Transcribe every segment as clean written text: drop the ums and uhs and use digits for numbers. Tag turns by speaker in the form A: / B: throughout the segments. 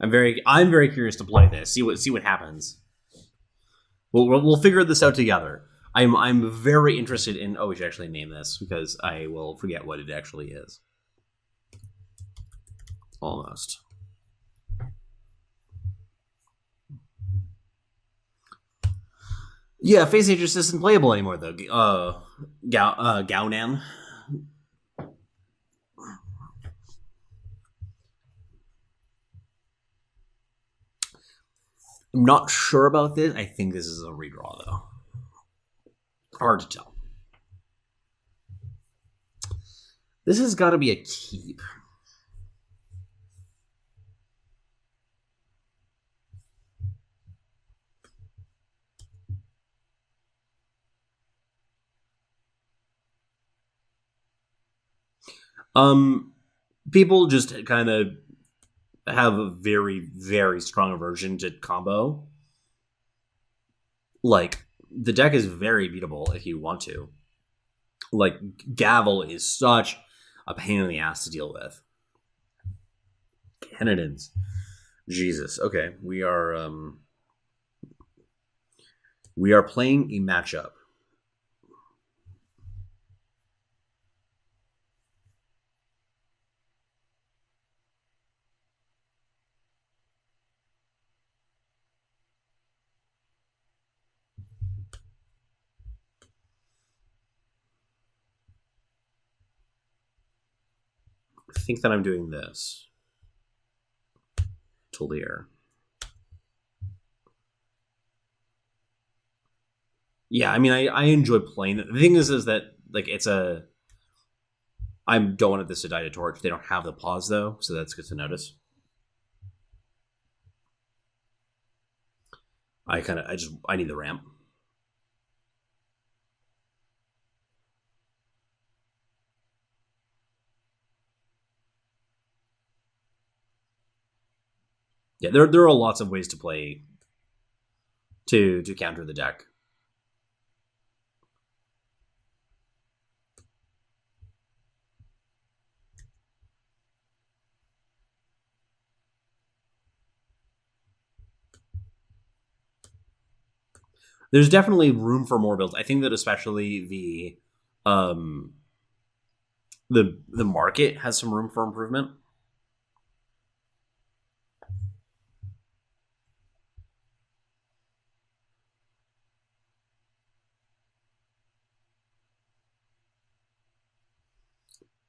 A: I'm very curious to play this. See what happens. We'll figure this out together. I'm very interested in. Oh, we should actually name this because I will forget what it actually is. Almost. Yeah, Face Aegis isn't playable anymore though. Gaunan. I'm not sure about this. I think this is a redraw though. Hard to tell. This has got to be a keep. People just kind of have a very, very strong aversion to combo. Like, the deck is very beatable if you want to. Like, Gavel is such a pain in the ass to deal with. Kenedans. Jesus. Okay, we are playing a matchup. I think that I'm doing this. Talir. Yeah, I mean, I enjoy playing it. The thing is that, like, it's a... I don't want this to die to torch. They don't have the pause, though, so that's good to notice. I need the ramp. Yeah, there are lots of ways to play to counter the deck. There's definitely room for more builds. I think that especially the market has some room for improvement.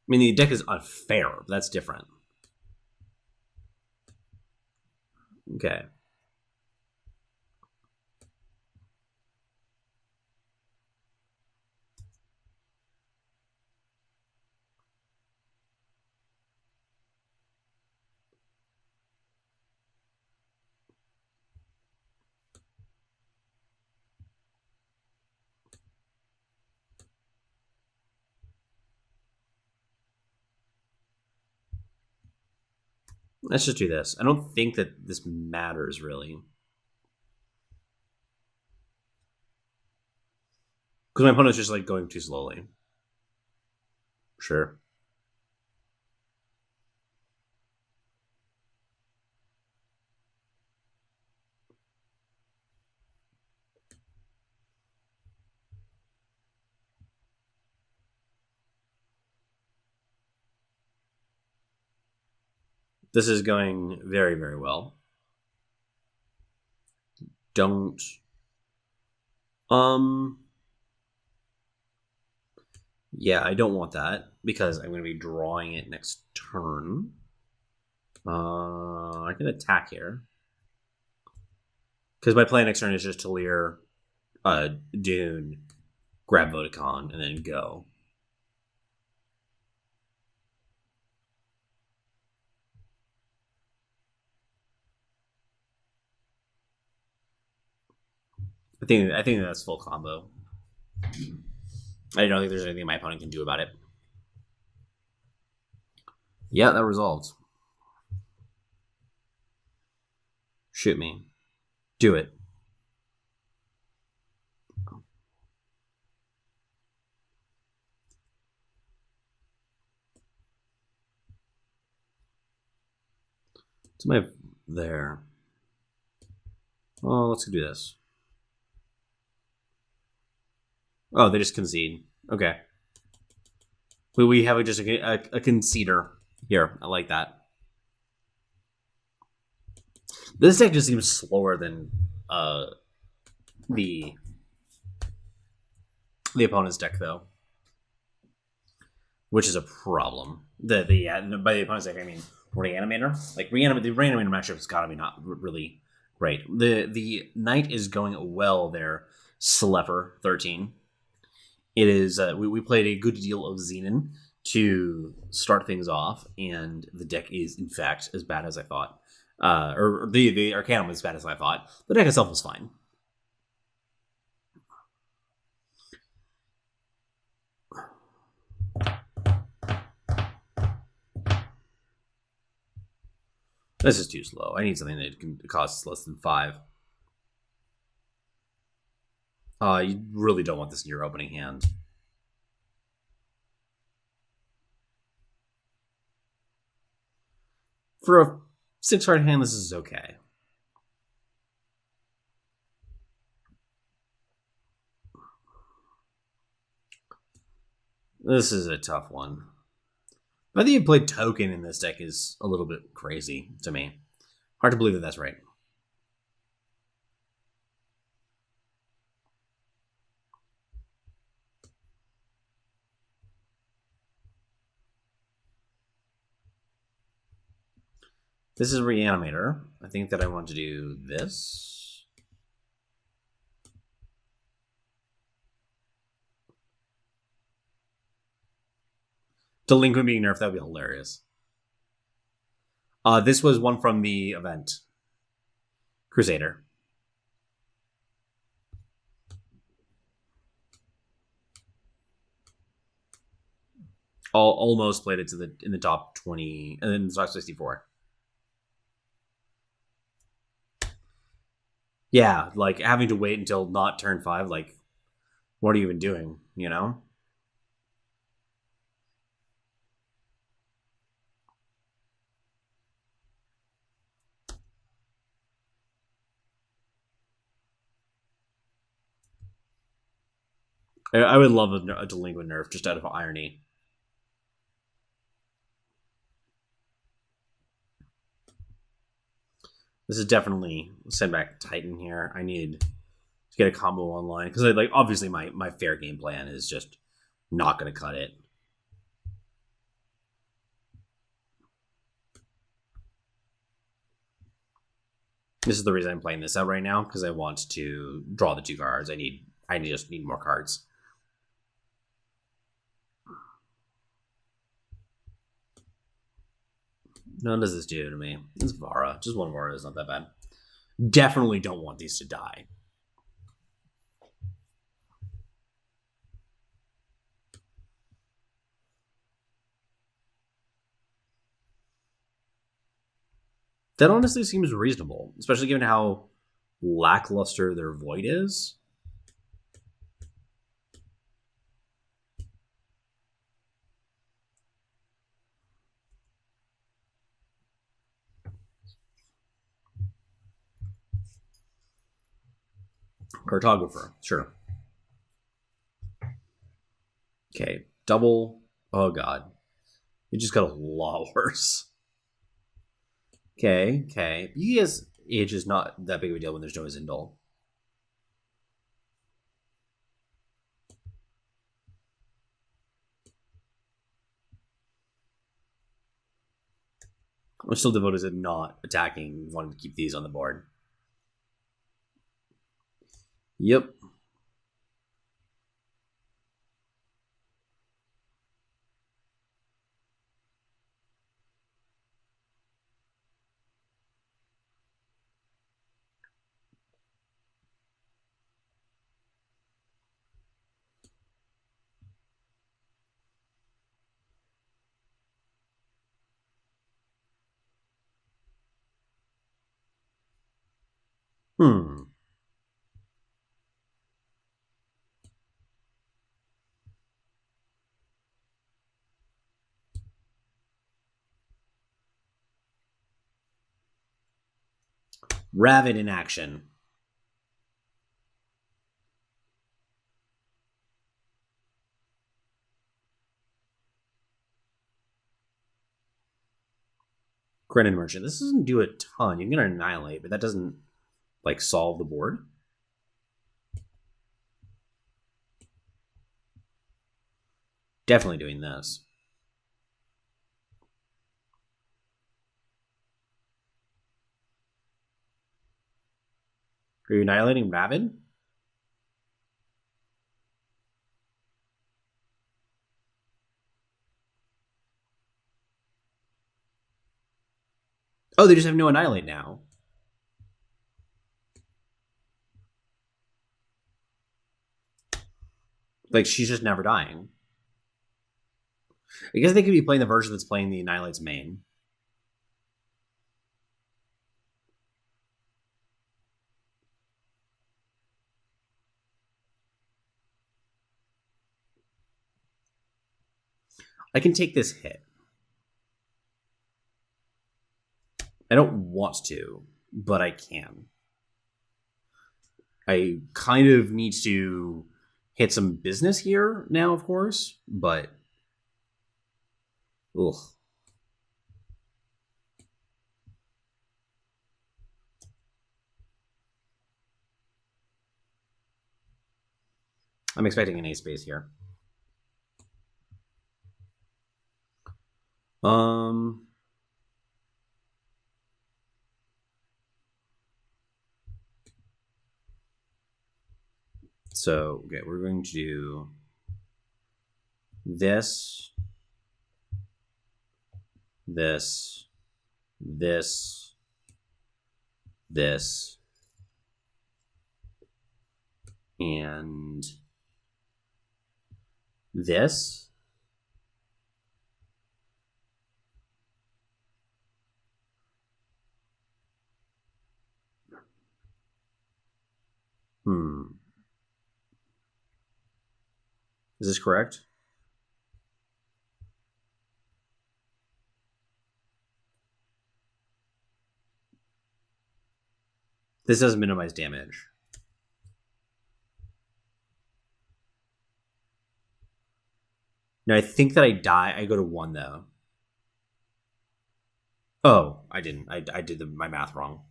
A: I mean, the deck is unfair. But that's different. Okay. Let's just do this. I don't think that this matters, really. Because my opponent's just, like, going too slowly. Sure. This is going very, very well. Don't... Yeah, I don't want that because I'm going to be drawing it next turn. I can attack here. Because my plan next turn is just Talir, Dune, grab Vodacon, and then go. I think that's full combo. I don't think there's anything my opponent can do about it. Yeah, that resolves. Shoot me. Do it. So There. Oh, let's do this. Oh, they just concede. Okay. We have just a conceder here. I like that. This deck just seems slower than the opponent's deck, though, which is a problem. By the opponent's deck, I mean Reanimator. Like the Reanimator matchup's got to be not really great. The Knight is going well there. Slepper 13. It is we played a good deal of Xenon to start things off, and the deck is in fact as bad as I thought. Or the Arcanum was as bad as I thought. The deck itself was fine. This is too slow. I need something that can cost less than 5. You really don't want this in your opening hand. For a 6-card hand, this is okay. This is a tough one. I think you played Token in this deck is a little bit crazy to me. Hard to believe that that's right. This is Reanimator. I think that I want to do this. Delinquent being nerfed, that would be hilarious. This was one from the event. Crusader. Almost played it in the top 20 and then the top 64. Yeah, like having to wait until not turn 5, like what are you even doing, you know? I would love a delinquent nerf just out of irony. This is definitely send back Titan here. I need to get a combo online because like obviously my fair game plan is just not going to cut it. This is the reason I'm playing this out right now because I want to draw the 2 cards. I just need more cards. None does this do to me. It's Vara. Just one Vara is not that bad. Definitely don't want these to die. That honestly seems reasonable, especially given how lackluster their Void is. Cartographer, sure. Okay, double. Oh god, it just got a lot worse. Okay. Because age is not that big of a deal when there's no Zindel. I'm still devoted to not attacking, wanting to keep these on the board. Yep. Hmm. Raven in action. Grenade Merchant. This doesn't do a ton. You can get an Annihilate, but that doesn't like solve the board. Definitely doing this. Are you annihilating Raven? Oh, they just have no annihilate now. Like, she's just never dying. I guess they could be playing the version that's playing the Annihilate's main. I can take this hit. I don't want to, but I can. I kind of need to hit some business here now, of course, but ugh. I'm expecting an ace space here. So, okay, we're going to do this, this, this, this, and this. Is this correct? This doesn't minimize damage. No, I think that I die. I go to 1, though. Oh, I didn't. I did my math wrong.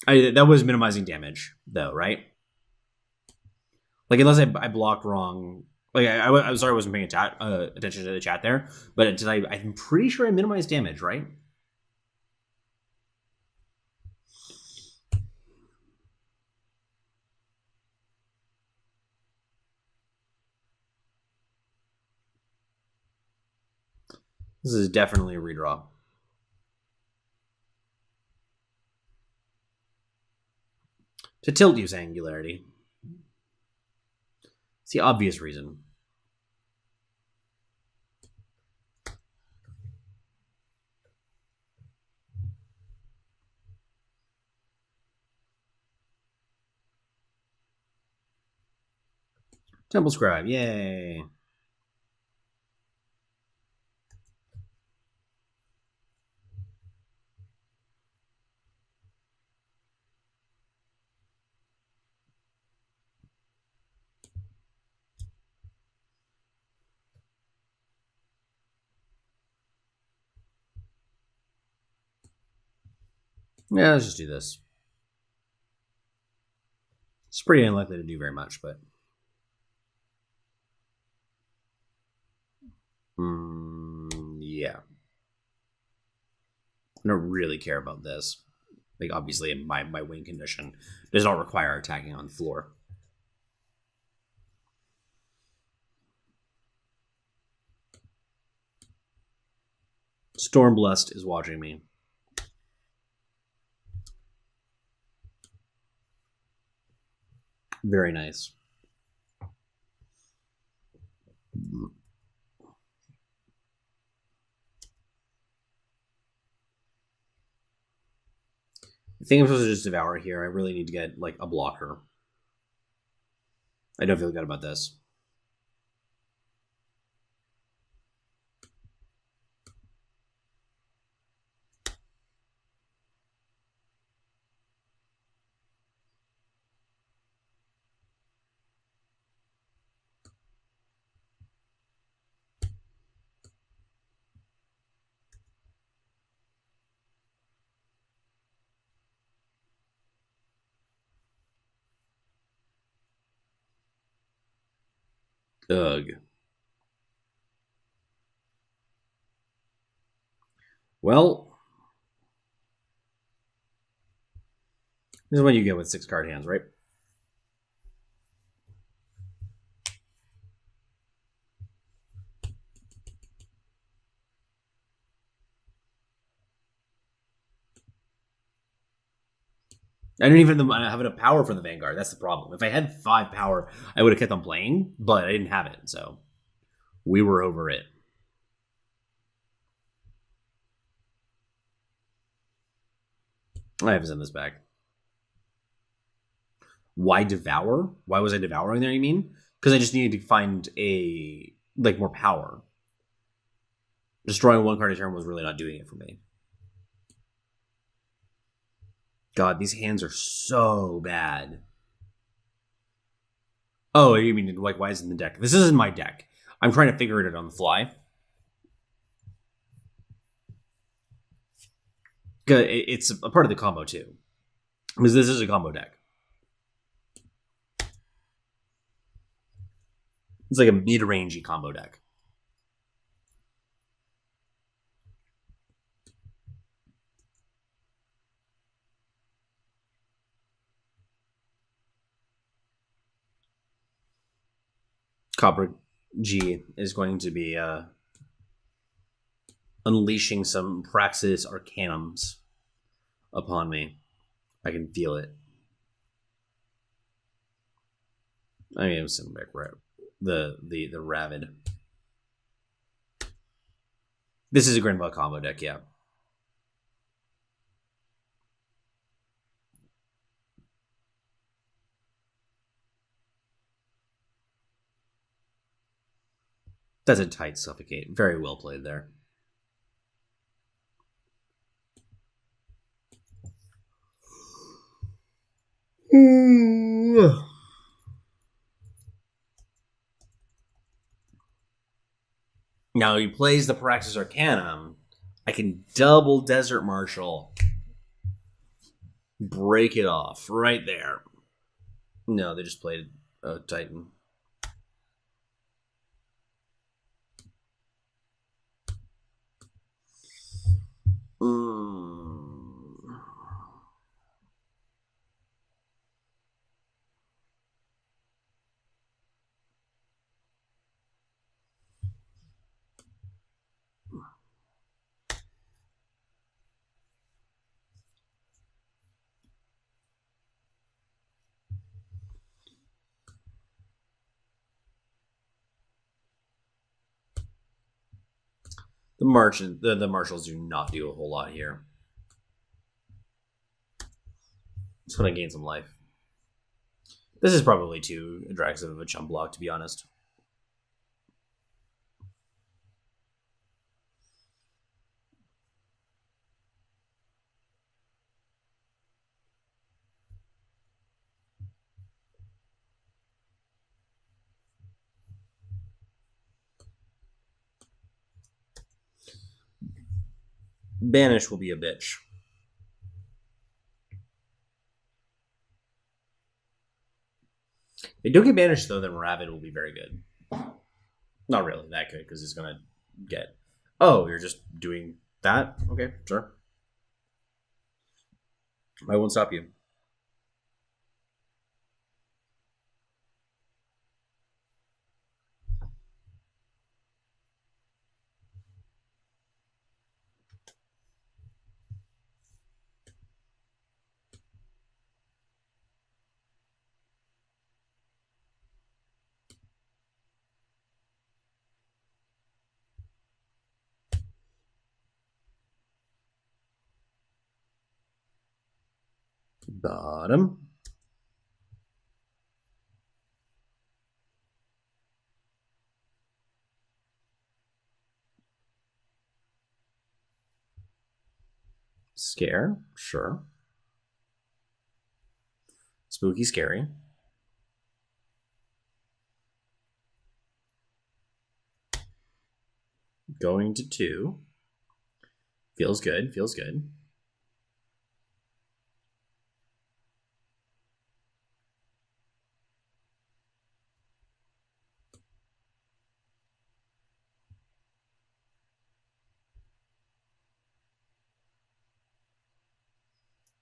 A: That was minimizing damage, though, right? Like, unless I blocked wrong. Like, I'm sorry I wasn't paying attention to the chat there, but I'm pretty sure I minimized damage, right? This is definitely a redraw. To tilt use Angularity. It's the obvious reason. Temple Scribe, yay. Yeah, let's just do this. It's pretty unlikely to do very much, but yeah. I don't really care about this. Like, obviously, my win condition does not require attacking on the floor. Stormblessed is watching me. Very nice. I think I'm supposed to just devour here. I really need to get like a blocker. I don't feel good about this. Ugh. Well, this is what you get with 6-card hands, right? I don't even have enough power for the Vanguard. That's the problem. If I had 5 power, I would have kept on playing, but I didn't have it, so we were over it. I have to send this back. Why devour? Why was I devouring there, you mean? Because I just needed to find more power. Destroying 1 card a turn was really not doing it for me. God, these hands are so bad. Oh, you mean like why is it in the deck? This isn't my deck. I'm trying to figure it out on the fly. It's a part of the combo too, because this is a combo deck. It's like a mid-rangey combo deck. Copper G is going to be unleashing some Praxis Arcanums upon me. I can feel it. I mean, some back the Ravid. This is a Grinbot combo deck, yeah. That's a tight suffocate. Very well played there. Now he plays the Praxis Arcanum. I can double Desert Marshal. Break it off right there. No, they just played a Titan. The marshals do not do a whole lot here. It's going to gain some life. This is probably too aggressive of a chump block, to be honest. Banish will be a bitch. If they don't get banished, though, then Ravid will be very good. Not really that good, because he's going to get... Oh, you're just doing that? Okay, sure. I won't stop you. Bottom. Scare, sure. Spooky, scary. Going to 2. Feels good, feels good.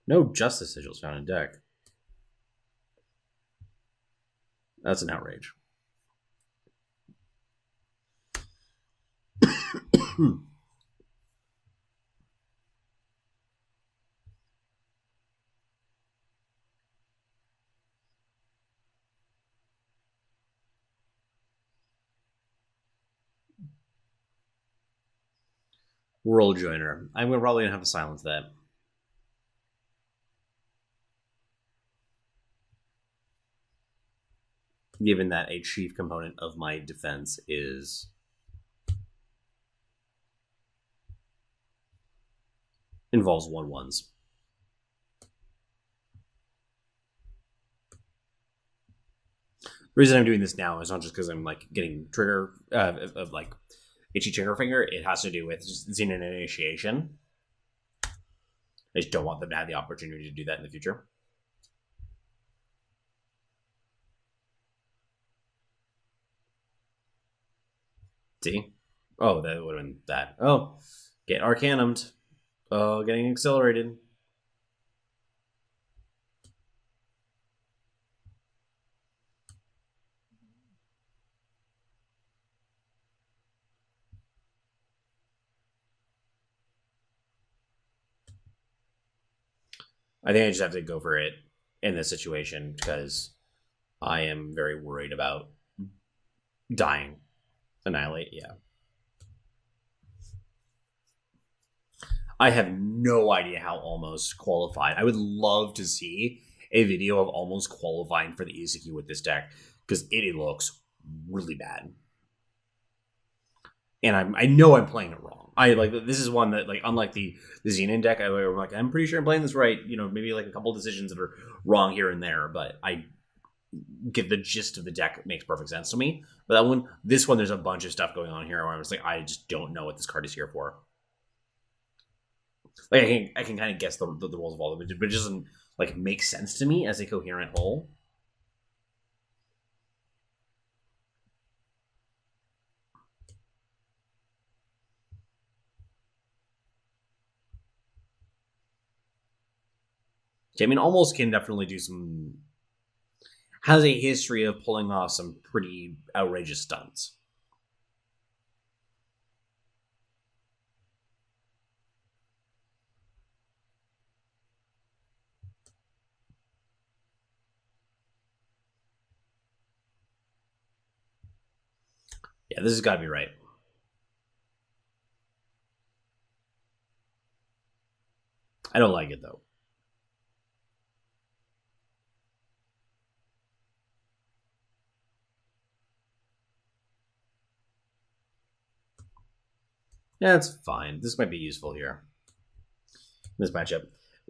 A: No justice sigils found in deck. That's an outrage. World Joiner. I'm probably going to have to silence that. Given that a chief component of my defense is involves 1/1s. The reason I'm doing this now is not just because I'm like getting trigger of like itchy trigger finger. It has to do with just Xenon initiation. I just don't want them to have the opportunity to do that in the future. See? Oh, that would have been that. Oh, get Arcanumed. Oh, getting accelerated. I think I just have to go for it in this situation because I am very worried about dying. Annihilate, yeah. I have no idea how Almost qualified. I would love to see a video of Almost qualifying for the ECQ with this deck because it looks really bad. And I know I'm playing it wrong. I like this is one that like unlike the Xenon deck, I'm like I'm pretty sure I'm playing this right. You know, maybe like a couple decisions that are wrong here and there, but I get the gist of the deck. It makes perfect sense to me. But that one, this one, there's a bunch of stuff going on here where I was like, I just don't know what this card is here for. Like I can kind of guess the roles of all of it, but it doesn't like make sense to me as a coherent whole. I mean, Almost can definitely do some. Has a history of pulling off some pretty outrageous stunts. Yeah, this has got to be right. I don't like it though. Yeah, it's fine. This might be useful here. This matchup.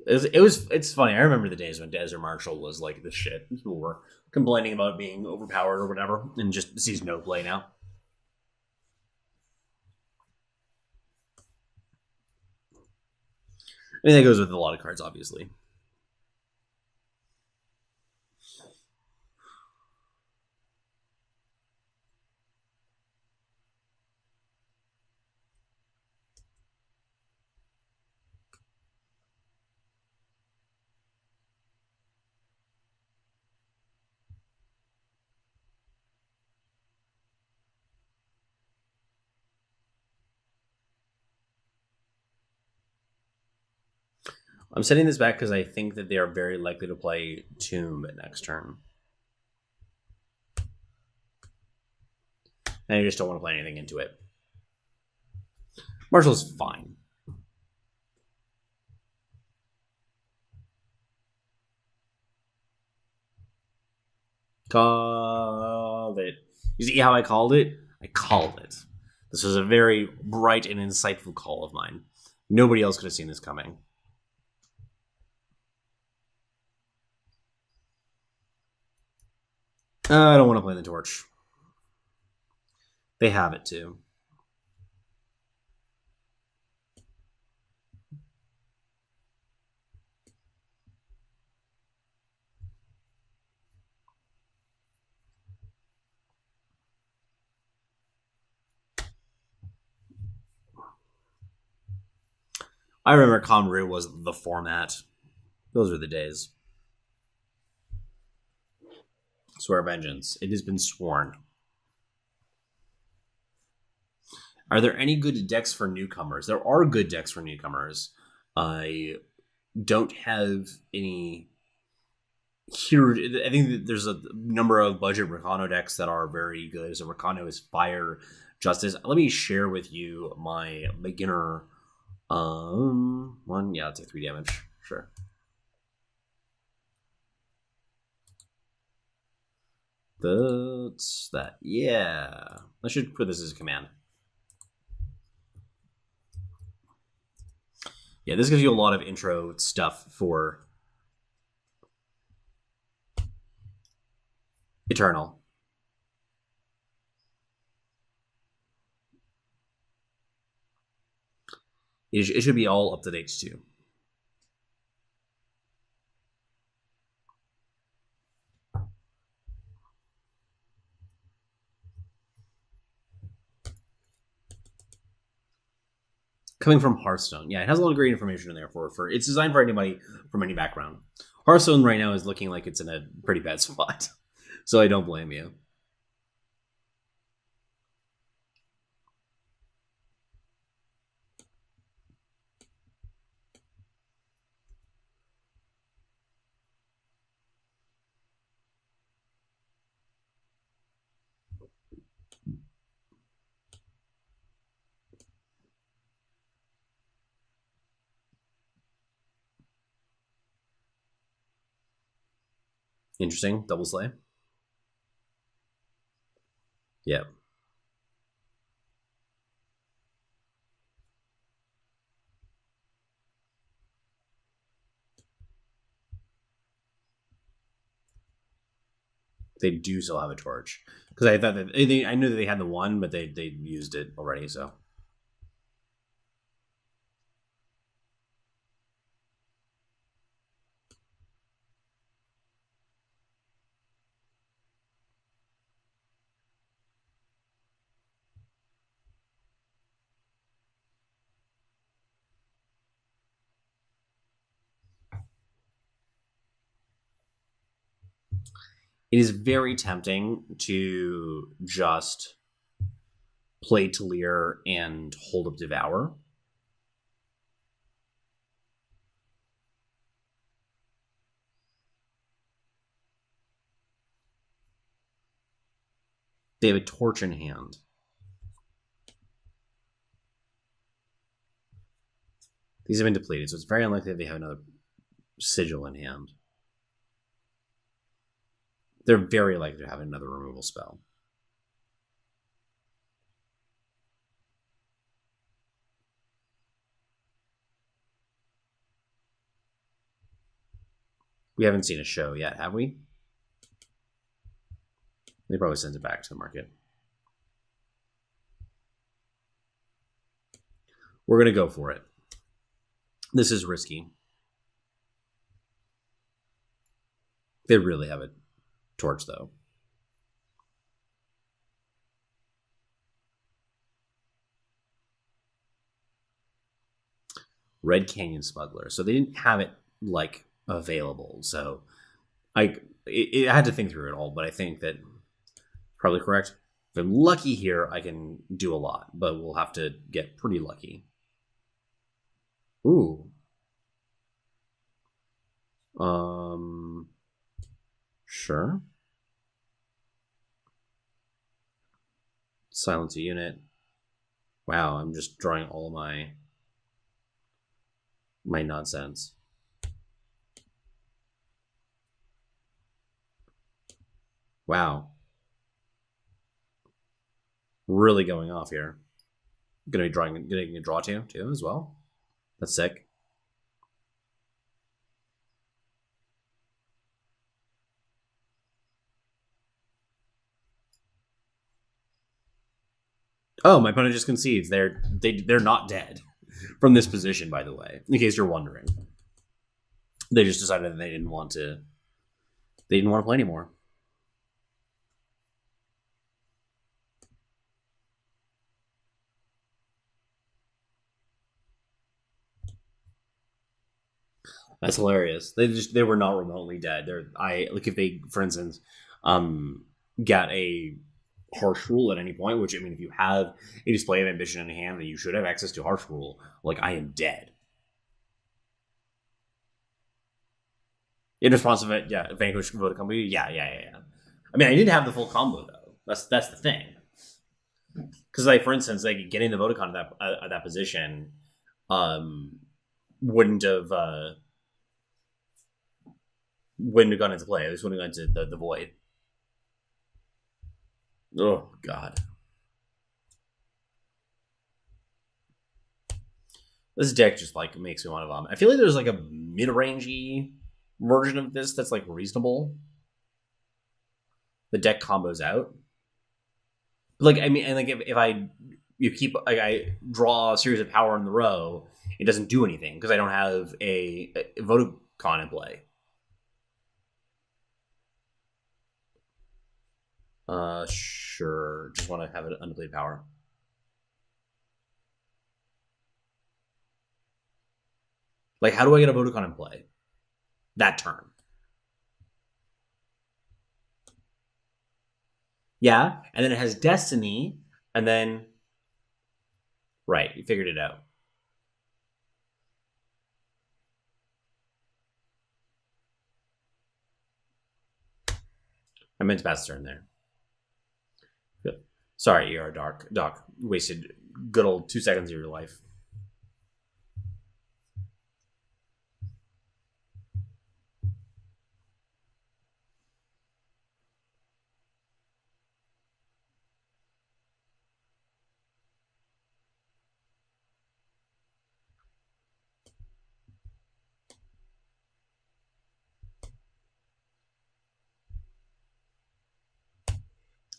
A: It's funny. I remember the days when Desert Marshall was like the shit. People were complaining about being overpowered or whatever, and just sees no play now. I mean, that goes with a lot of cards, obviously. I'm setting this back because I think that they are very likely to play Tomb next turn. And I just don't want to play anything into it. Marshall's fine. Called it. You see how I called it? I called it. This was a very bright and insightful call of mine. Nobody else could have seen this coming. I don't want to play the torch. They have it too. I remember Conru was the format. Those are the days. Swear vengeance. It has been sworn. Are there any good decks for newcomers? There are good decks for newcomers. I don't have any here. I think that there's a number of budget Rakano decks that are very good. So Rakano is Fire Justice. Let me share with you my beginner one. Yeah, I'll take 3 damage. Sure. That's that. Yeah. I should put this as a command. Yeah, this gives you a lot of intro stuff for Eternal. It should be all up to date too. Coming from Hearthstone, yeah, it has a lot of great information in there for it's designed for anybody from any background. Hearthstone right now is looking like it's in a pretty bad spot, so I don't blame you. Interesting. Double Slay. Yeah. They do still have a torch. Because I thought that I knew that they had the one, but they used it already, so. It is very tempting to just play Talir and hold up Devour. They have a torch in hand. These have been depleted, so it's very unlikely that they have another sigil in hand. They're very likely to have another removal spell. We haven't seen a show yet, have we? They probably sent it back to the market. We're going to go for it. This is risky. They really have a torch, though. Red Canyon Smuggler. So they didn't have it, like, available. So I had to think through it all, but I think that probably correct. If I'm lucky here, I can do a lot, but we'll have to get pretty lucky. Ooh. Sure. Silence a unit. Wow, I'm just drawing all my nonsense. Wow. Really going off here. Gonna be getting a draw too as well. That's sick. Oh, my opponent just concedes. They're not dead from this position, by the way, in case you're wondering. They just decided that they didn't want to play anymore. That's hilarious. They were not remotely dead. I like if they, for instance, got a harsh rule at any point, which I mean, if you have a display of ambition in hand, then you should have access to harsh rule. Like I am dead. In response to it, yeah, vanquish vote combo. Yeah. I mean, I didn't have the full combo though. That's the thing. Because like for instance, like getting the Vodacon at that position, um, wouldn't have gone into play. This wouldn't have gone into the void. Oh god, this deck just like makes me want to vomit. I feel like there's like a mid rangey version of this that's like reasonable. The deck combos out. Like I mean, and like if I you keep like I draw a series of power in the row, it doesn't do anything because I don't have a Vodacon in play. Sure. Just want to have an undepleted power. Like, how do I get a Vodacon in play? That turn. Yeah, and then it has Destiny, and then right, you figured it out. I meant to pass the turn there. Good. Sorry, ER Doc. Wasted good old 2 seconds of your life.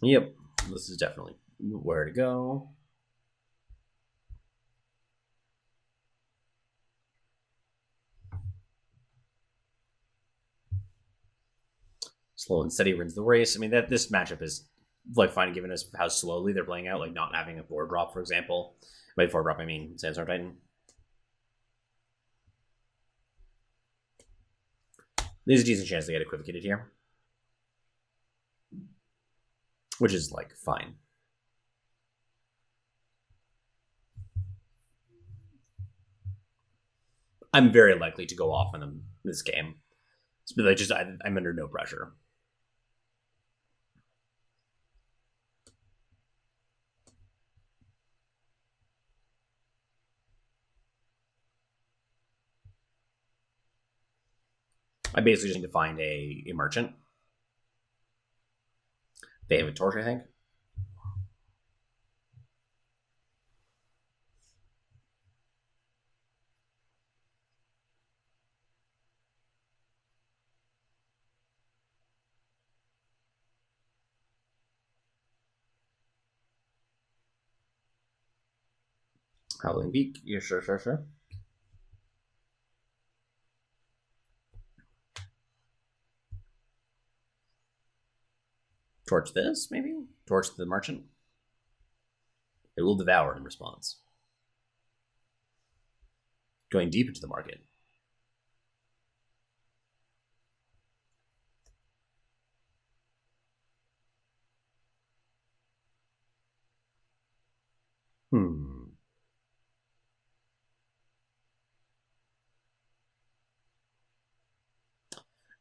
A: Yep, this is definitely where to go. Slow and steady wins the race. I mean, that this matchup is like fine given us how slowly they're playing out, like not having a 4-drop, for example. By 4-drop, I mean Sandstorm Titan. There's a decent chance they get equivocated here, which is like fine. I'm very likely to go off on them this game. It's like I'm under no pressure. I basically just need to find a merchant. They have a torch, I think. Howling Beak. Yeah, sure. Torch this, maybe? Torch the merchant. It will devour in response. Going deep into the market.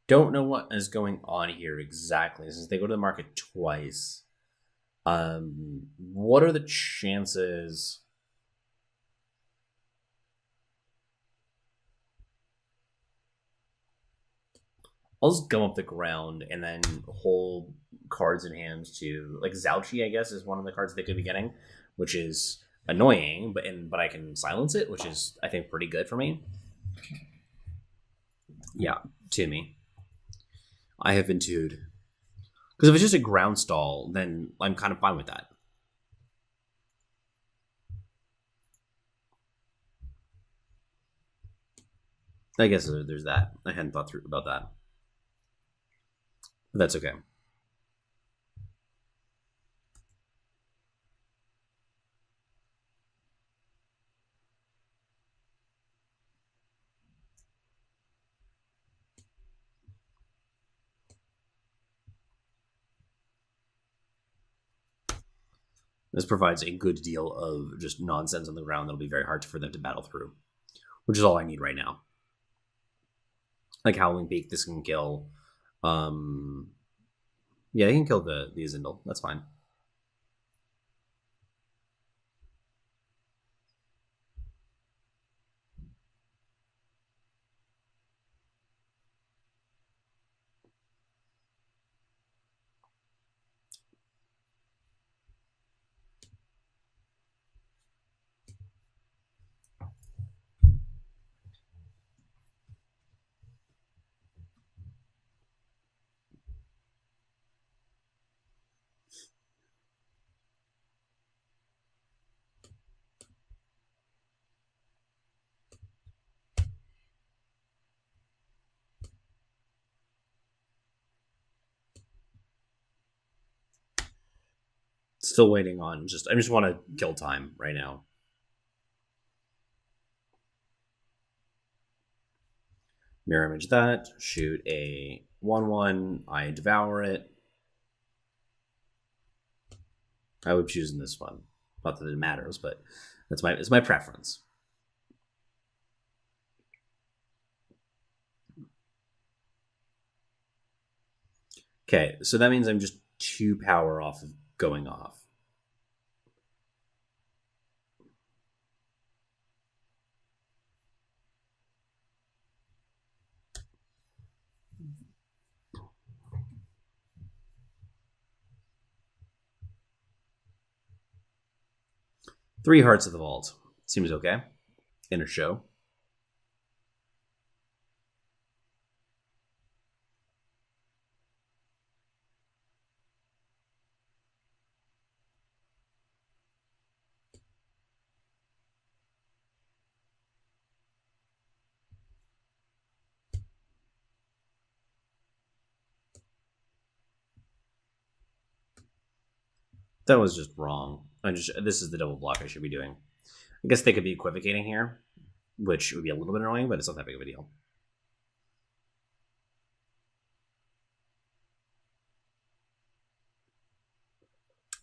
A: Don't know what is going on here exactly since they go to the market twice. What are the chances? I'll just gum up the ground and then hold cards in hand to like Zouchi, I guess, is one of the cards they could be getting, which is annoying, but I can silence it, which is I think pretty good for me. Yeah, to me. I have been tooed. Because if it's just a ground stall, then I'm kind of fine with that. I guess there's that. I hadn't thought through about that. But that's okay. This provides a good deal of just nonsense on the ground that'll be very hard for them to battle through, which is all I need right now. Like Howling Peak, this can kill. Yeah, he can kill the Azindel. That's fine. Still waiting on I just want to kill time right now. Mirror image that, shoot a 1/1, I devour it. I would choose in this one. Not that it matters, but it's my preference. Okay, so that means I'm just 2 power off of going off. Three Hearts of the Vault. Seems okay. Inner show. That was just wrong. This is the double block I should be doing. I guess they could be equivocating here, which would be a little bit annoying, but it's not that big of a deal.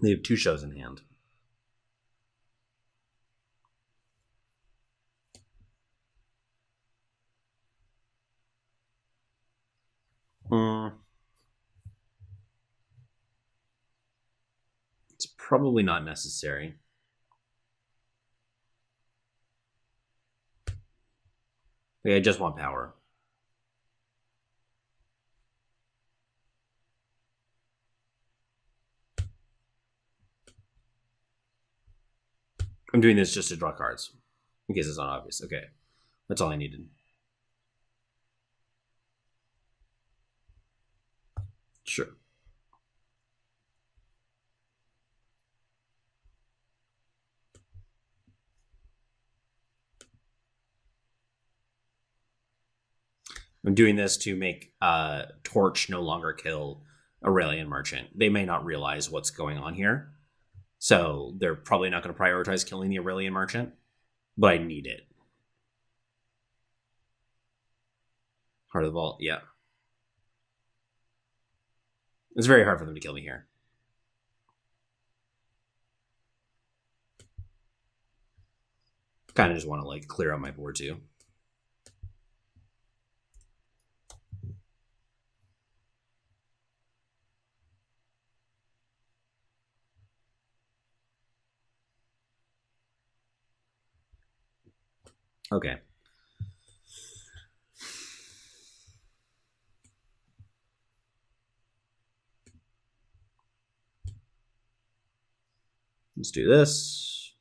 A: They have 2 shows in hand. It's probably not necessary. Okay, I just want power. I'm doing this just to draw cards, in case it's not obvious. Okay, that's all I needed. Sure. I'm doing this to make Torch no longer kill Aurelian Merchant. They may not realize what's going on here, so they're probably not going to prioritize killing the Aurelian Merchant, but I need it. Heart of the Vault, yeah. It's very hard for them to kill me here. Kind of just want to like clear out my board too. Okay. Let's do this.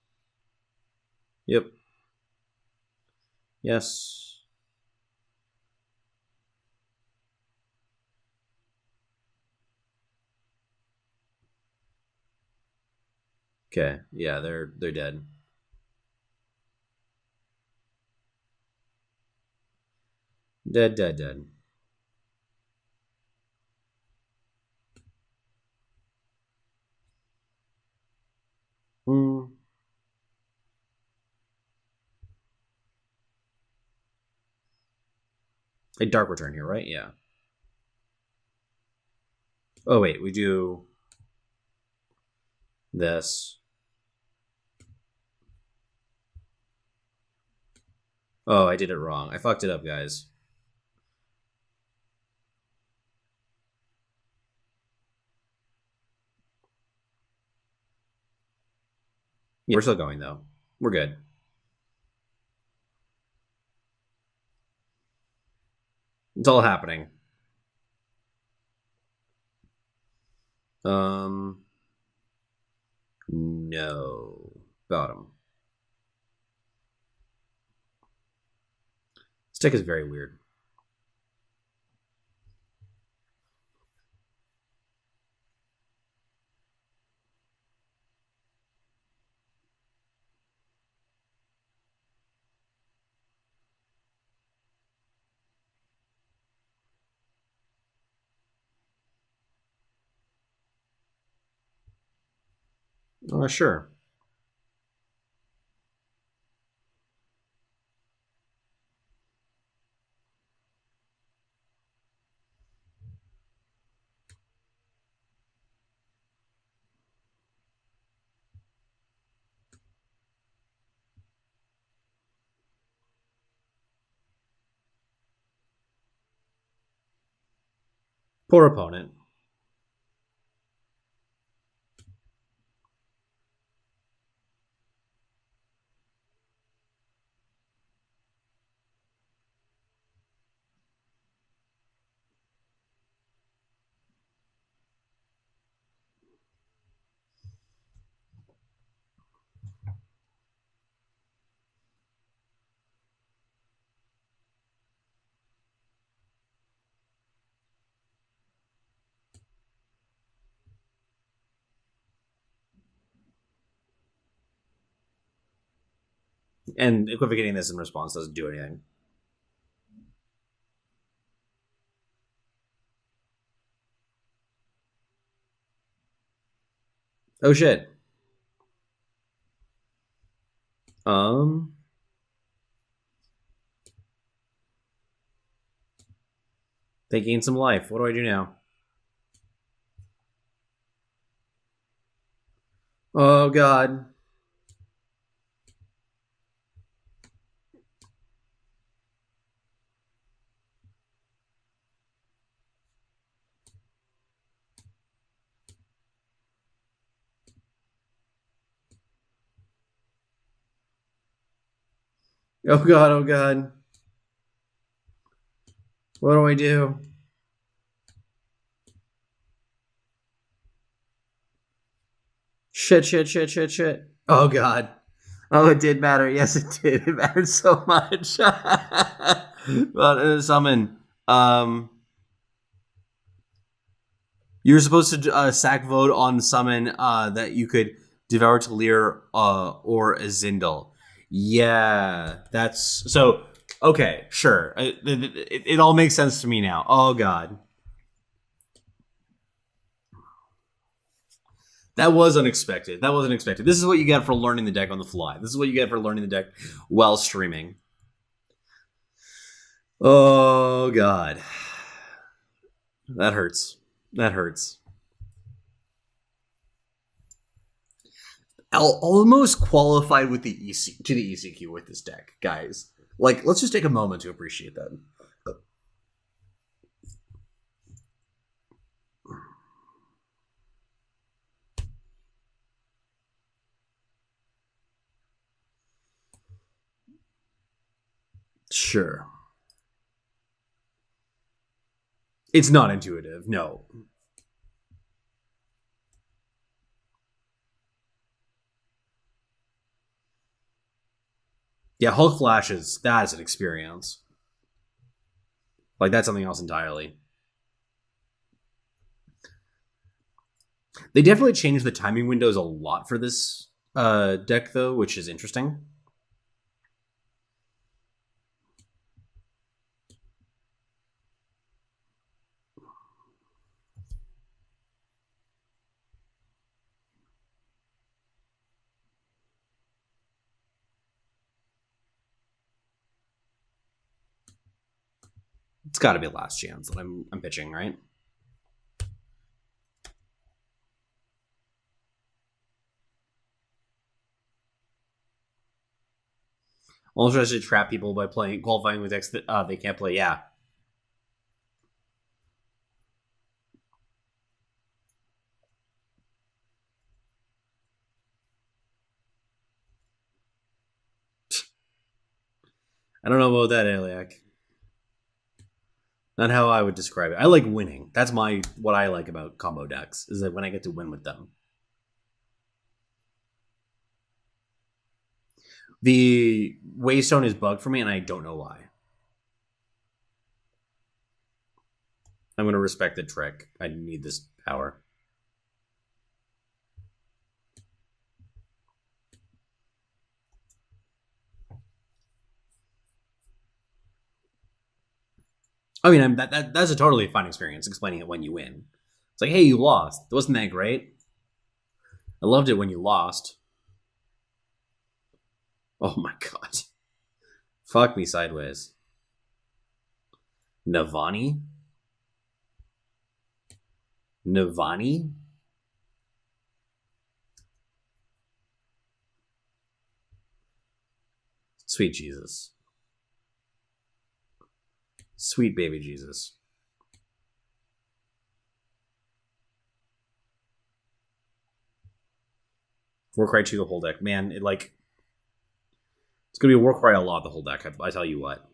A: Yep. Yes. Okay. Yeah, they're dead. Dead. Hmm. A Dark Return here, right? Yeah. Oh wait, we do this. Oh, I did it wrong. I fucked it up, guys. Yeah, we're still going though. We're good. It's all happening. Um, no. Bottom. Stick is very weird. Sure. Poor opponent. And equivocating this in response doesn't do anything. Oh shit. Um. They gain some life. What do I do now? Oh god. Oh god. Oh god. What do I do? Shit. Shit. Shit. Shit. Shit. Oh god. Oh, it did matter. Yes, it did. It mattered so much. But summon. Um. You're supposed to sack vote on summon that you could devour Talir or a Zindel. Yeah, that's so. Okay, sure. It all makes sense to me now. Oh god, that was unexpected. That wasn't expected. This is what you get for learning the deck on the fly. This is what you get for learning the deck while streaming. Oh god, that hurts. That hurts. Almost qualified with the ECQ with this deck, guys. Like, let's just take a moment to appreciate that. Sure. It's not intuitive, no. Yeah, Hulk flashes, that's an experience. Like, that's something else entirely. They definitely changed the timing windows a lot for this deck, though, which is interesting. It's got to be last chance that I'm pitching, right? Also, I should trap people by qualifying with decks that they can't play. Yeah. I don't know about that, Aliak. Not how I would describe it. I like winning. That's what I like about combo decks is that when I get to win with them. The Waystone is bugged for me, and I don't know why. I'm going to respect the trick. I need this power. I mean, that's a totally fun experience explaining it when you win. It's like, hey, you lost. Wasn't that great? I loved it when you lost. Oh my god. Fuck me sideways. Navani? Navani? Sweet Jesus. Sweet baby Jesus. Warcry 2 the whole deck. Man, it's gonna be Warcry a lot the whole deck, I tell you what.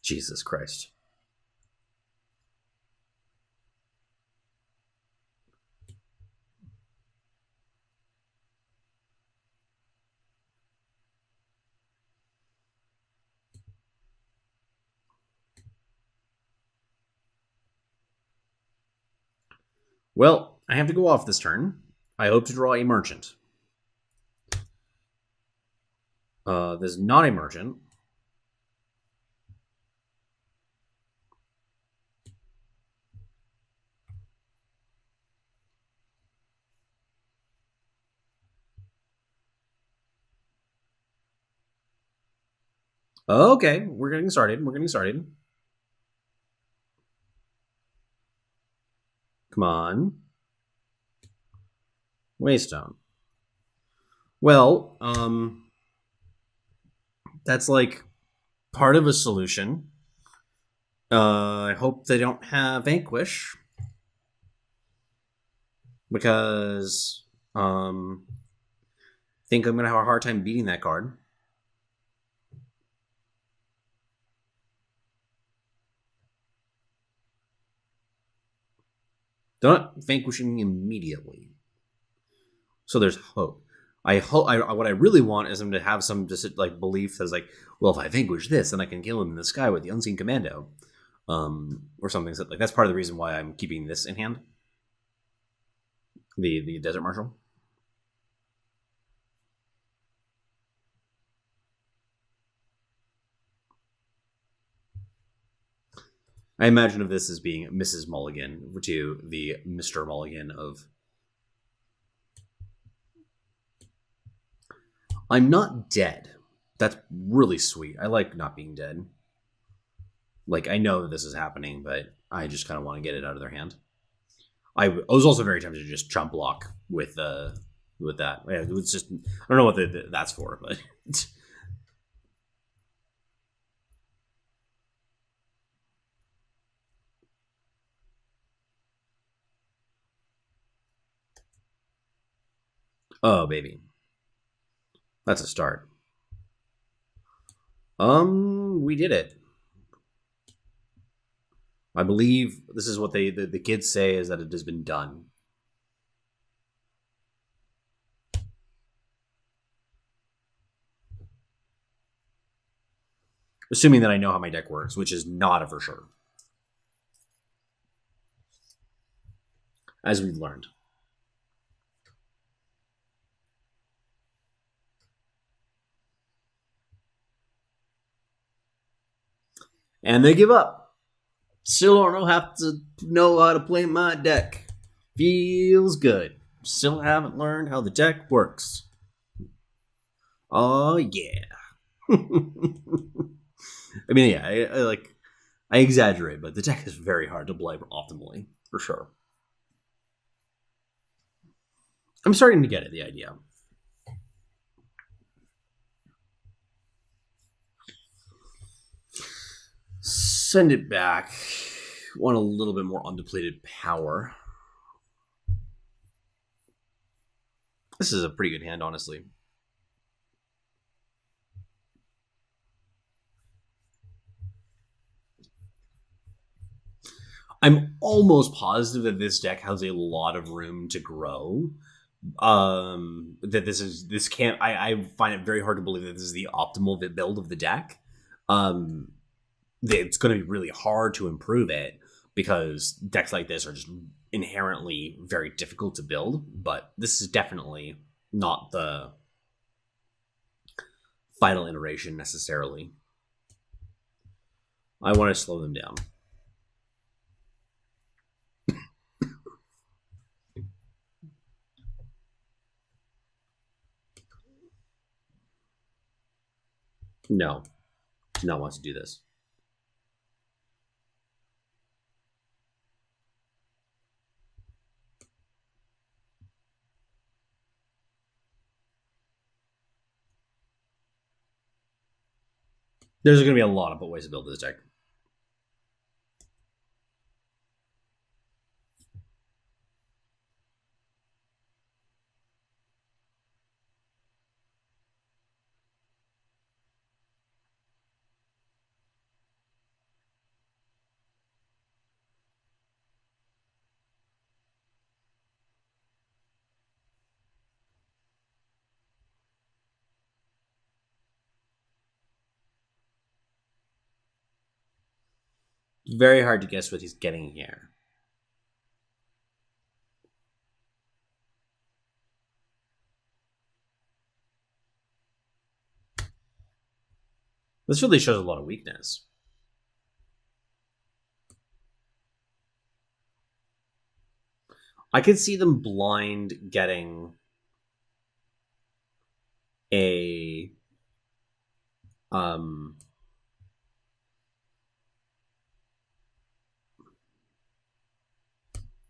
A: Jesus Christ. Well, I have to go off this turn. I hope to draw a merchant. There's not a merchant. Okay, we're getting started. Come on. Waystone. Well, that's like part of a solution. I hope they don't have Vanquish. Because think I'm gonna have a hard time beating that card. They're not vanquishing me immediately. So there's hope. What I really want is him to have some just like belief that's like, well, if I vanquish this, then I can kill him in the sky with the Unseen Commando, or something. So, like that's part of the reason why I'm keeping this in hand. The Desert Marshal. I imagine of this as being Mrs. Mulligan to the Mr. Mulligan of. I'm not dead. That's really sweet. I like not being dead. Like, I know that this is happening, but I just kind of want to get it out of their hand. I was also very tempted to just chump block with that. Yeah, it was just, I don't know what that's for, but. Oh, baby. That's a start. We did it. I believe this is what the kids say is that it has been done. Assuming that I know how my deck works, which is not a for sure. As we've learned. And they give up. Still don't know how to play my deck. Feels good. Still haven't learned how the deck works. Oh yeah. I mean, yeah, I like. I exaggerate, but the deck is very hard to play optimally, for sure. I'm starting to get it, the idea. Send it back. Want a little bit more undepleted power. This is a pretty good hand, honestly. I'm almost positive that this deck has a lot of room to grow. That this can't. I find it very hard to believe that this is the optimal build of the deck. Um, it's going to be really hard to improve it because decks like this are just inherently very difficult to build. But this is definitely not the final iteration necessarily. I want to slow them down. No, do not want to do this. There's going to be a lot of ways to build this deck. Very hard to guess what he's getting here. This really shows a lot of weakness. I could see them blind getting a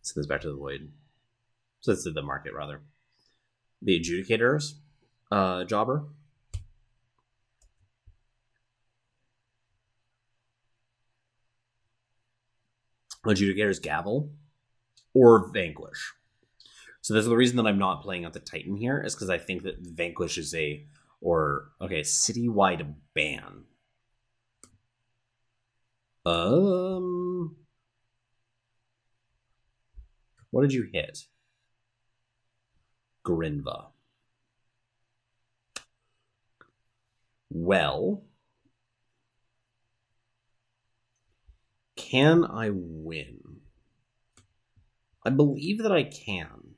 A: send this back to the void. So let's do the market rather. The adjudicators jobber. Adjudicators gavel or vanquish. So that's the reason that I'm not playing out the Titan here is because I think that vanquish is citywide ban. What did you hit? Grinva. Well, can I win? I believe that I can.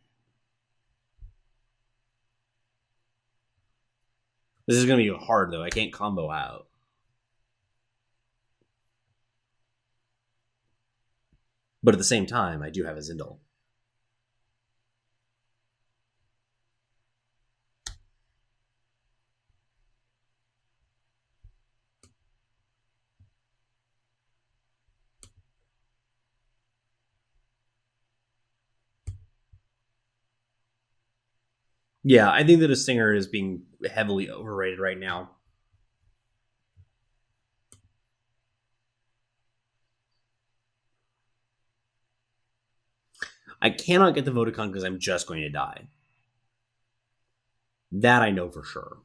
A: This is going to be hard, though. I can't combo out. But at the same time, I do have a Zindel. Yeah, I think that a Stinger is being heavily overrated right now. I cannot get the Vodacon because I'm just going to die. That I know for sure.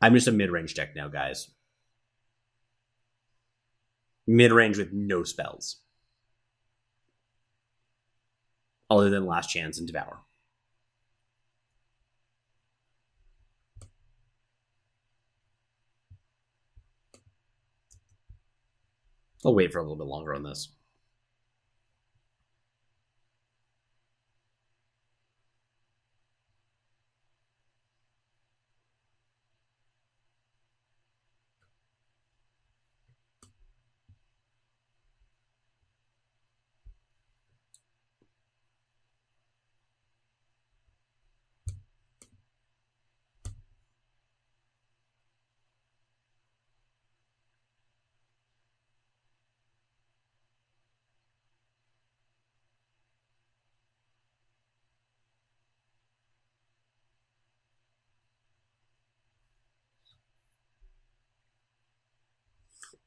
A: I'm just a mid-range deck now, guys. Mid-range with no spells. Other than Last Chance and Devour. I'll wait for a little bit longer on this.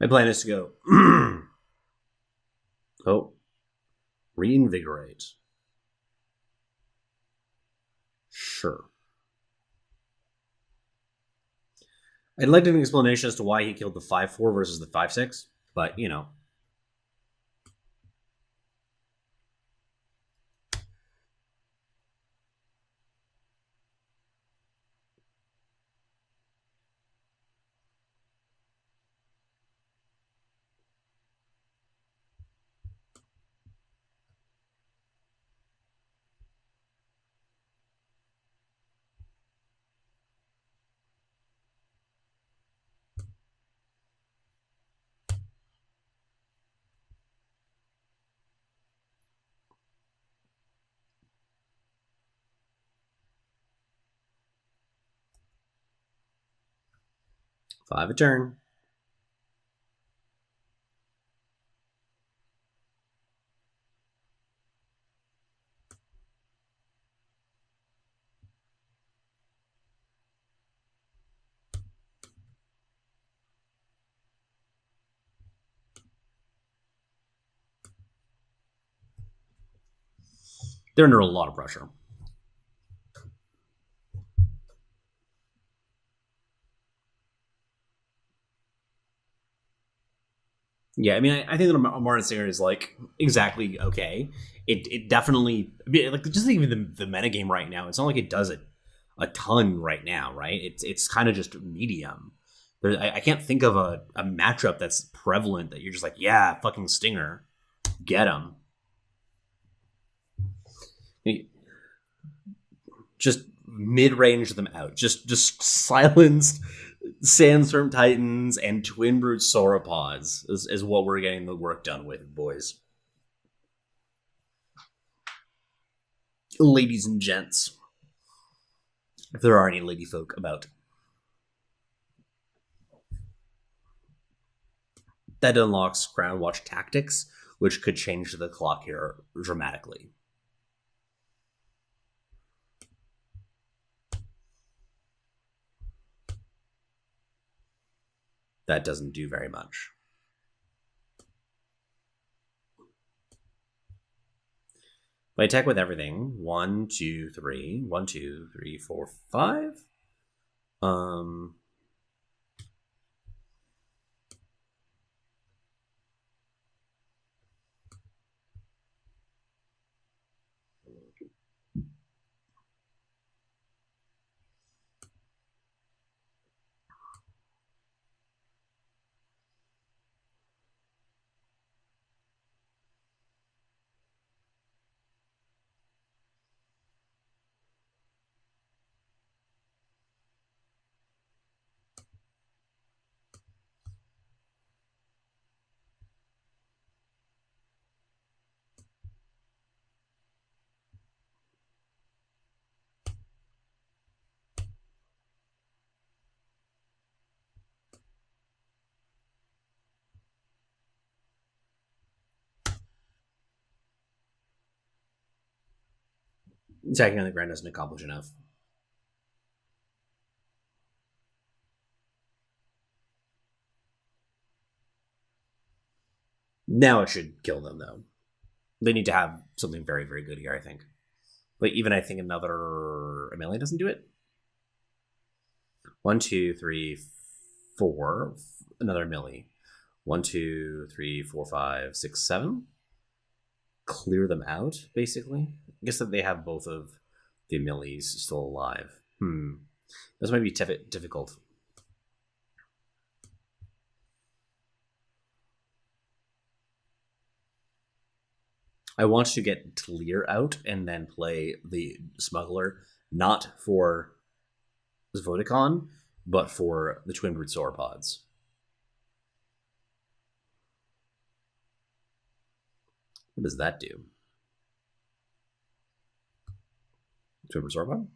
A: My plan is to go. Oh, reinvigorate. Sure. I'd like an explanation as to why he killed the 5-4 versus the 5-6, but you know. Five a turn. They're under a lot of pressure. Yeah, I mean, I think that Martin Singer is like exactly okay. It definitely like just even the metagame right now. It's not like it does it a ton right now, right? It's kind of just medium. I can't think of a matchup that's prevalent that you're just like, yeah, fucking Stinger, get him. Just mid range them out. Just silence Sandstorm Titans and Twin Brute Sauropods is what we're getting the work done with, boys. Ladies and gents. If there are any lady folk about. That unlocks Crown Watch Tactics, which could change the clock here dramatically. That doesn't do very much. I attack with everything. 1, 2, 3. 1, 2, 3, 4, 5. Attacking on the ground doesn't accomplish enough. Now it should kill them, though. They need to have something very, very good here, I think. But even I think another Amelia doesn't do it. 1, 2, 3, 4. Another Millie. 1, 2, 3, 4, 5, 6, 7. Clear them out, basically. I guess that they have both of the Millies still alive. This might be difficult. I want to get Talir out and then play the Smuggler, not for Vodacon, but for the Twin Brute Sauropods. What does that do? Twin Brute Sauropod?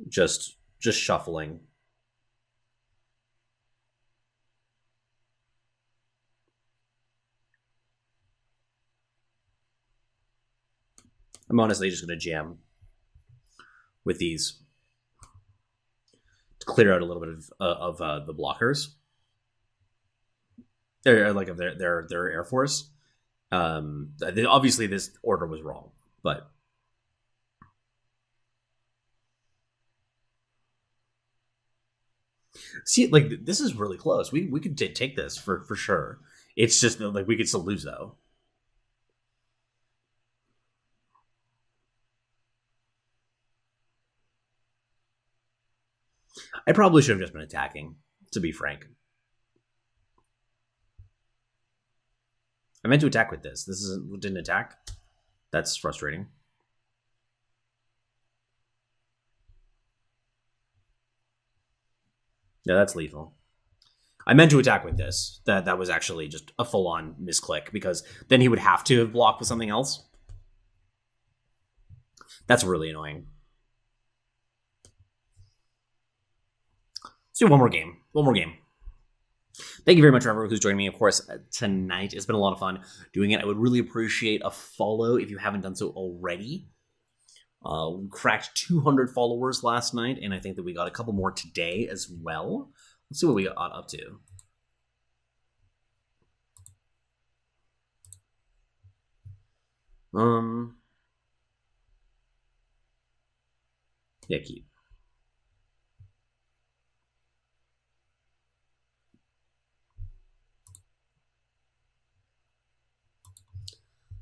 A: just shuffling. I'm honestly just going to jam with these to clear out a little bit of the blockers. They're like of their Air Force. Obviously, this order was wrong, but see, like this is really close. We could take this for sure. It's just like we could still lose though. I probably should have just been attacking, to be frank. I meant to attack with this. This didn't attack. That's frustrating. Yeah, that's lethal. I meant to attack with this. That was actually just a full on misclick because then he would have to have blocked with something else. That's really annoying. Let's do one more game. One more game. Thank you very much, everyone who's joining me, of course, tonight. It's been a lot of fun doing it. I would really appreciate a follow if you haven't done so already. We cracked 200 followers last night, and I think that we got a couple more today as well. Let's see what we got up to. Yeah, keep.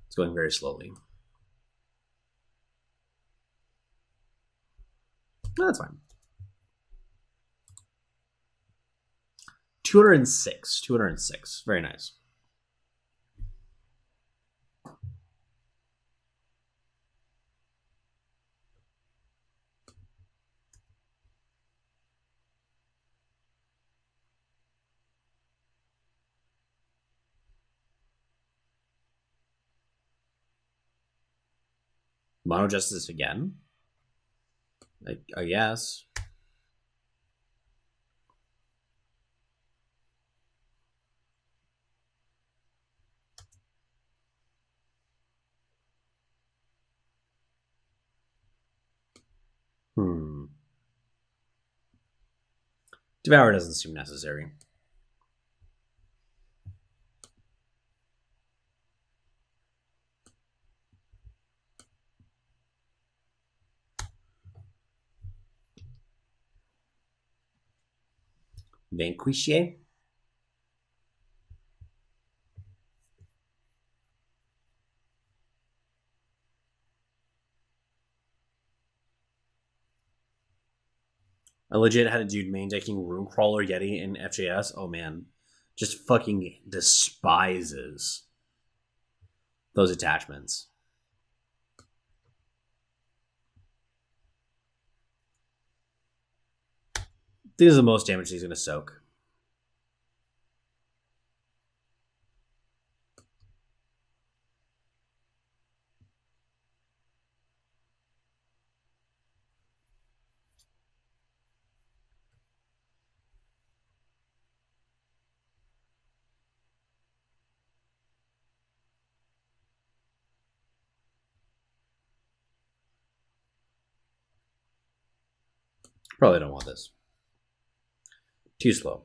A: It's going very slowly. No, that's fine. 206. 206. Very nice. Mono Justice again? I guess. Devour doesn't seem necessary. Vanquisher? I legit had a dude main decking Runecrawler Yeti in FJS. Oh man. Just fucking despises those attachments. This is the most damage he's going to soak. Probably don't want this. Too slow.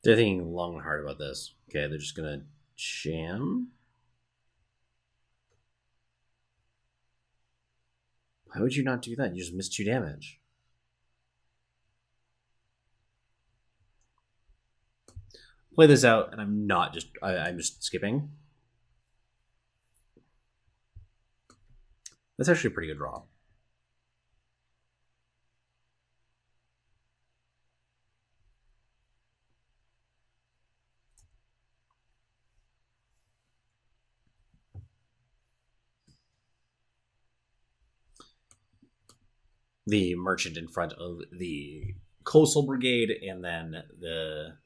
A: They're thinking long and hard about this. Okay, they're just going to jam. Why would you not do that? You just missed 2 damage. Play this out, and I'm not just... I'm just skipping. That's actually a pretty good draw. the merchant in front of the coastal brigade, and then the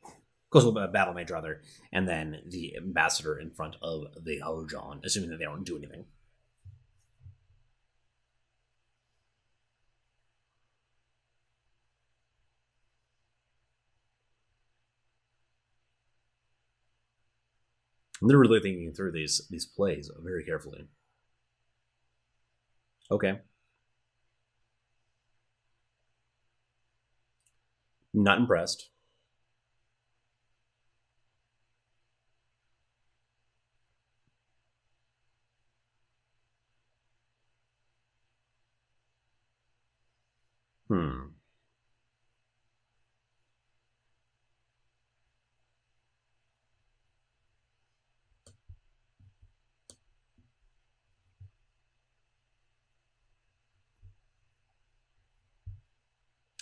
A: coastal battle mage rather, and then the ambassador in front of the Hojon, assuming that they don't do anything. And they're really thinking through these plays very carefully. Okay. Not impressed. Hmm.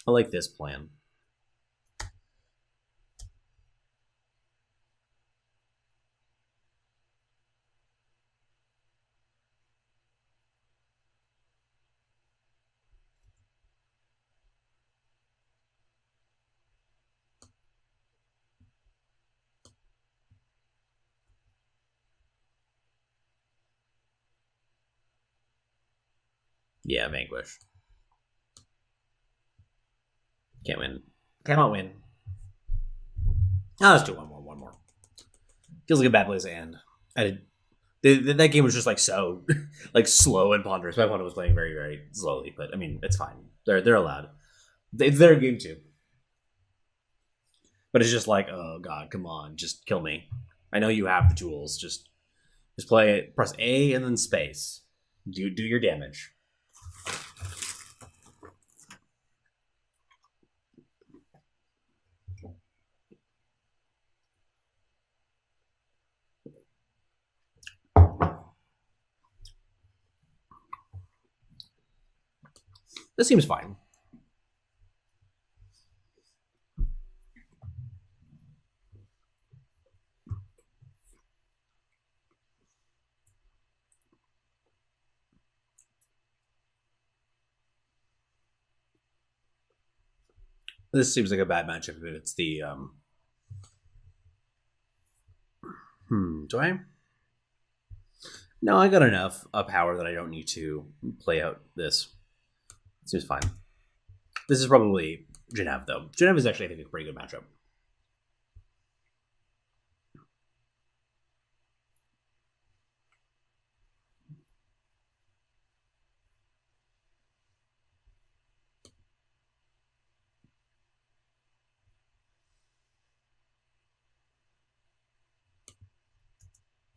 A: I like this plan. Yeah, vanquish. Can't win. Cannot win. Oh, let's do one more. One more. Feels like a bad place to end. That game was just like so like slow and ponderous. My opponent was playing very very slowly, but I mean it's fine. They're allowed. It's their game too. But it's just like, oh god, come on, just kill me. I know you have the tools. Just play it. Press A and then space. Do your damage. This seems fine. This seems like a bad matchup if it's the do I? No, I got enough power that I don't need to play out this. Seems fine. This is probably Genev though. Genev is actually I think a pretty good matchup.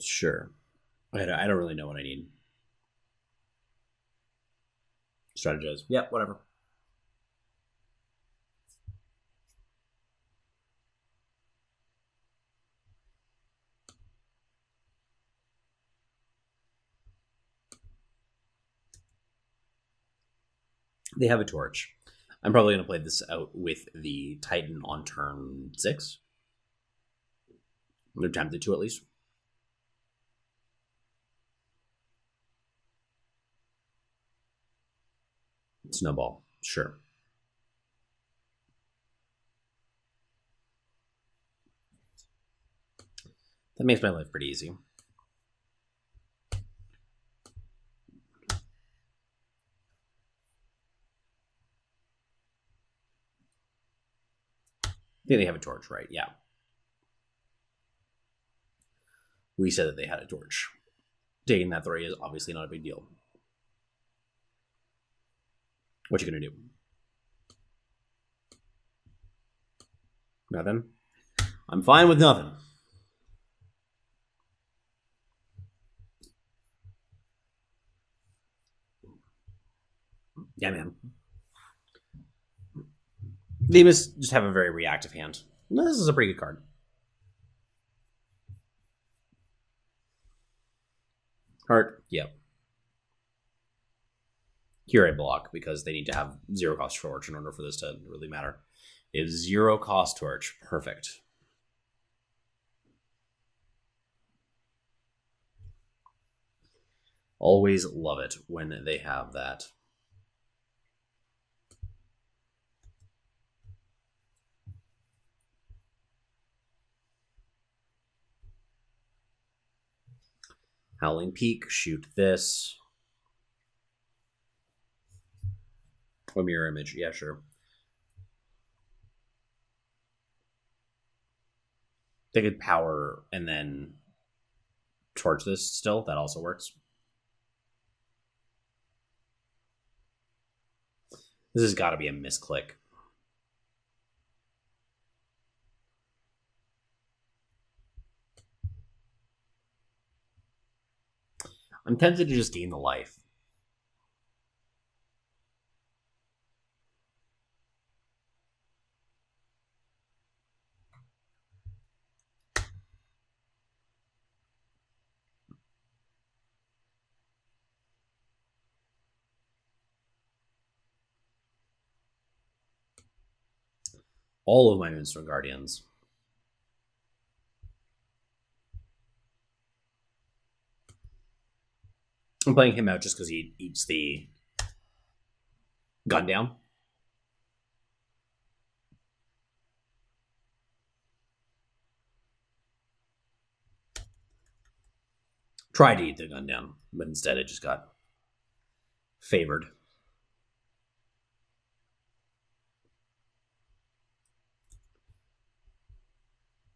A: Sure. I don't really know what I need. Strategize. Yeah, whatever. They have a torch. I'm probably going to play this out with the Titan on turn 6. They're tempted to at least. Snowball. Sure. That makes my life pretty easy. I think they have a torch, right? Yeah. We said that they had a torch. Taking that 3 is obviously not a big deal. What you gonna do? Nothing? I'm fine with nothing. Yeah, man. They must just have a very reactive hand. No, this is a pretty good card. Heart, yep. Curate block because they need to have 0 cost torch in order for this to really matter. It is 0 cost torch. Perfect. Always love it when they have that. Howling Peak, shoot this. Or mirror image, yeah, sure. They could power and then torch this still. That also works. This has got to be a misclick. I'm tempted to just gain the life. All of my Moonstone Guardians. I'm playing him out just because he eats the gun down. Tried to eat the gun down, but instead it just got favored.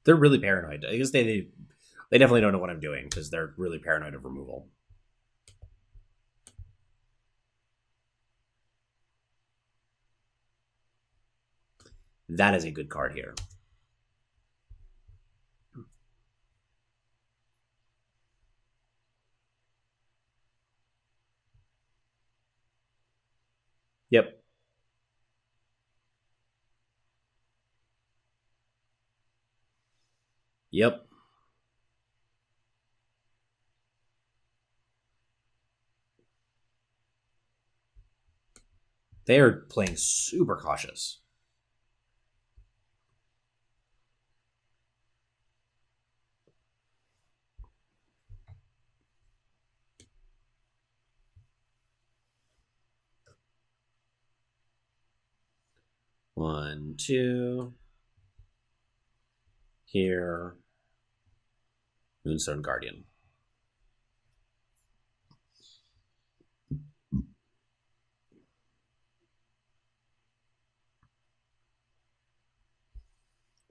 A: They're really paranoid. I guess they definitely don't know what I'm doing because they're really paranoid of removal. That is a good card here. Yep. Yep. They are playing super cautious. One, two. Here. Moonstone Guardian.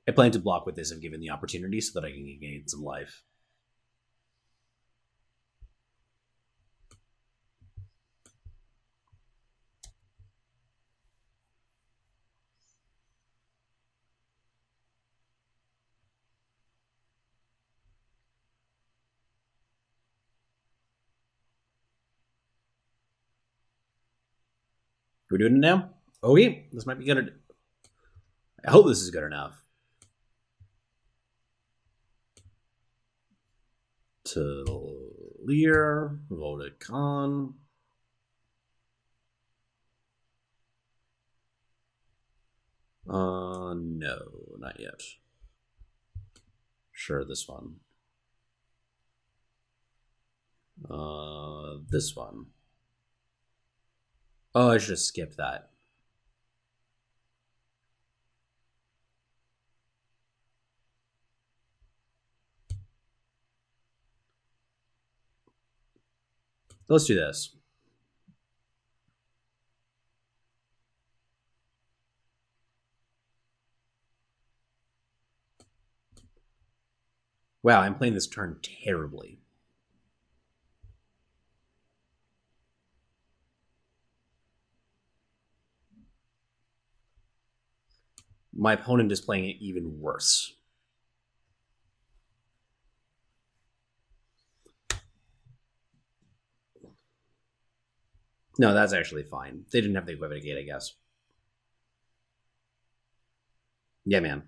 A: I plan to block with this if given the opportunity so that I can gain some life. We're doing it now? Okay, this might be good. I hope this is good enough. Talir, voted Khan. No, not yet. Sure, this one. This one. Oh, I should have skipped that. Let's do this. Wow, I'm playing this turn terribly. My opponent is playing it even worse. No, that's actually fine. They didn't have the equipment gate, I guess. Yeah, man.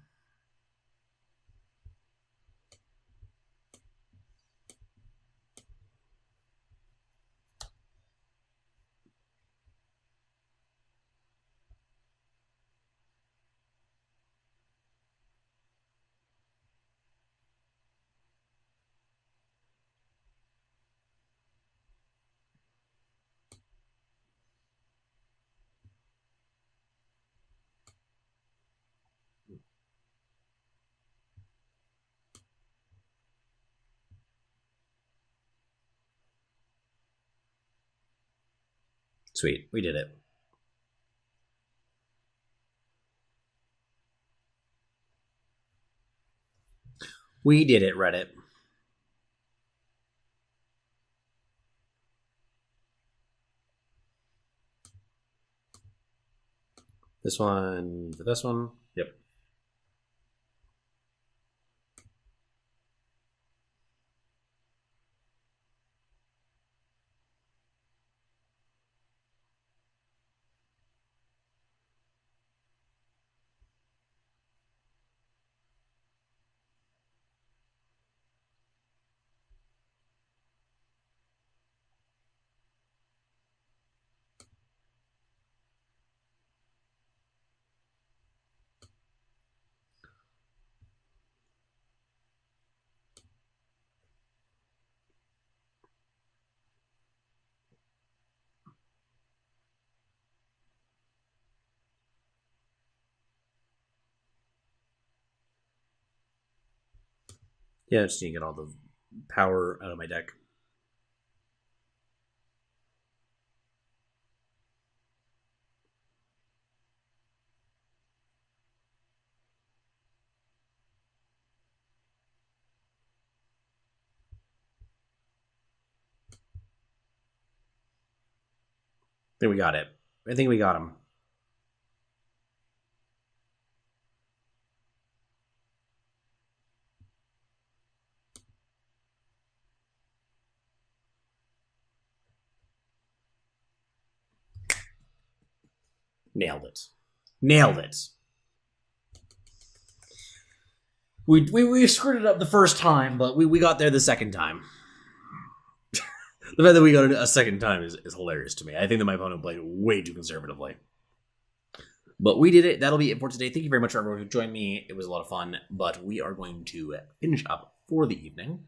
A: Sweet. We did it. We did it, Reddit. This one, this one. Yep. Yeah, just need to get all the power out of my deck. I think we got it. I think we got him. Nailed it. Nailed it. We screwed it up the first time, but we got there the second time. The fact that we got it a second time is hilarious to me. I think that my opponent played way too conservatively. But we did it. That'll be it for today. Thank you very much for everyone who joined me. It was a lot of fun. But we are going to finish up for the evening.